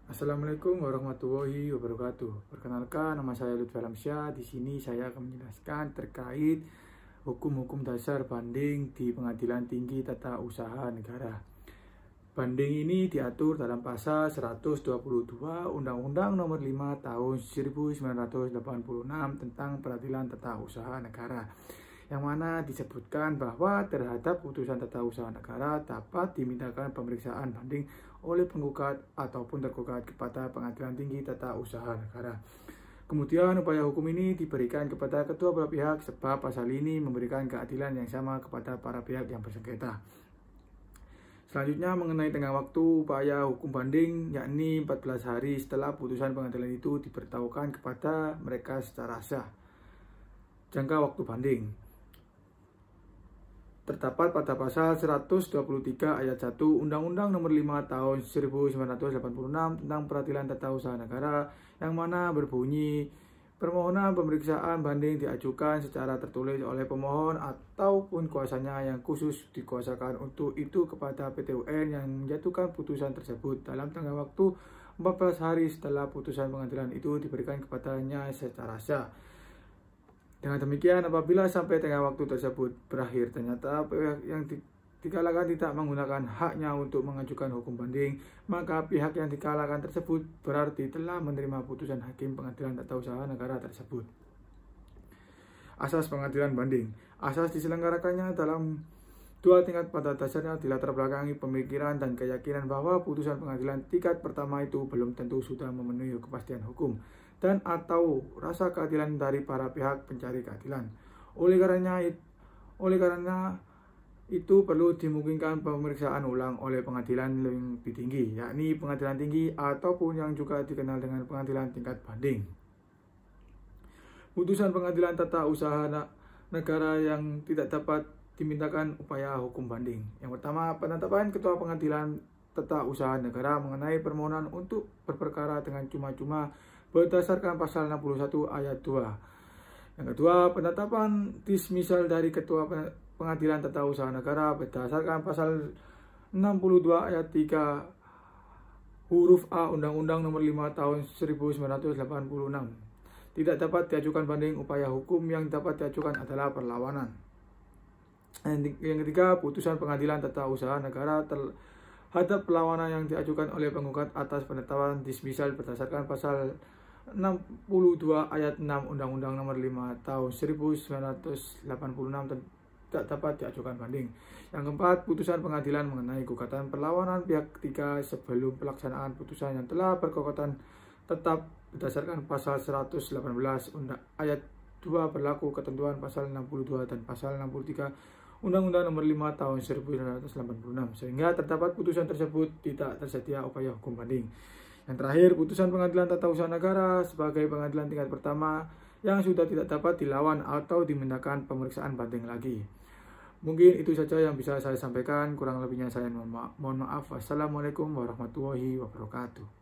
Assalamualaikum warahmatullahi wabarakatuh. Perkenalkan, nama saya Lutfi Alamsyah. Di sini saya akan menjelaskan terkait hukum-hukum dasar banding di Pengadilan Tinggi Tata Usaha Negara. Banding ini diatur dalam pasal 122 Undang-Undang Nomor 5 Tahun 1986 tentang Peradilan Tata Usaha Negara, yang mana disebutkan bahwa terhadap putusan tata usaha negara dapat dimintakan pemeriksaan banding oleh penggugat ataupun tergugat kepada Pengadilan Tinggi Tata Usaha Negara. Kemudian upaya hukum ini diberikan kepada kedua belah pihak sebab pasal ini memberikan keadilan yang sama kepada para pihak yang bersengketa. Selanjutnya mengenai tengah waktu upaya hukum banding, yakni 14 hari setelah putusan pengadilan itu diberitahukan kepada mereka secara sah. Jangka waktu banding terdapat pada pasal 123 ayat 1 Undang-Undang Nomor 5 Tahun 1986 tentang Peradilan Tata Usaha Negara, yang mana berbunyi permohonan pemeriksaan banding diajukan secara tertulis oleh pemohon ataupun kuasanya yang khusus dikuasakan untuk itu kepada PT UN yang menjatuhkan putusan tersebut dalam tengah waktu 14 hari setelah putusan pengadilan itu diberikan kepadanya secara sah. Dengan demikian, apabila sampai tengah waktu tersebut berakhir ternyata pihak yang dikalahkan tidak menggunakan haknya untuk mengajukan hukum banding, maka pihak yang dikalahkan tersebut berarti telah menerima putusan hakim Pengadilan Tata Usaha Negara tersebut. Asas pengadilan banding. Asas diselenggarakannya dalam dua tingkat pada dasarnya dilatar belakangi pemikiran dan keyakinan bahwa putusan pengadilan tingkat pertama itu belum tentu sudah memenuhi kepastian hukum dan atau rasa keadilan dari para pihak pencari keadilan. Oleh karena itu perlu dimungkinkan pemeriksaan ulang oleh pengadilan lebih tinggi, yakni pengadilan tinggi ataupun yang juga dikenal dengan pengadilan tingkat banding. Putusan pengadilan tata usaha negara yang tidak dapat dimintakan upaya hukum banding. Yang pertama, penetapan ketua pengadilan tata usaha negara mengenai permohonan untuk berperkara dengan cuma-cuma berdasarkan pasal 61 ayat 2. Yang kedua, penetapan dismisal dari ketua pengadilan tata usaha negara berdasarkan pasal 62 ayat 3 huruf A Undang-Undang Nomor 5 Tahun 1986. Tidak dapat diajukan banding upaya hukum, yang dapat diajukan adalah perlawanan. Yang ketiga, putusan pengadilan tata usaha negara terhadap perlawanan yang diajukan oleh penggugat atas penetapan dismisal berdasarkan pasal 62 ayat 6 Undang-Undang Nomor 5 Tahun 1986 tidak dapat diajukan banding. Yang keempat, putusan pengadilan mengenai gugatan perlawanan pihak ketiga sebelum pelaksanaan putusan yang telah berkekuatan tetap berdasarkan pasal 118 ayat 2 berlaku ketentuan pasal 62 dan pasal 63 Undang-Undang Nomor 5 Tahun 1986, sehingga terdapat putusan tersebut tidak tersedia upaya hukum banding. Yang terakhir, putusan pengadilan tata usaha negara sebagai pengadilan tingkat pertama yang sudah tidak dapat dilawan atau dimintakan pemeriksaan banding lagi. Mungkin itu saja yang bisa saya sampaikan, kurang lebihnya saya mohon maaf. Wassalamualaikum warahmatullahi wabarakatuh.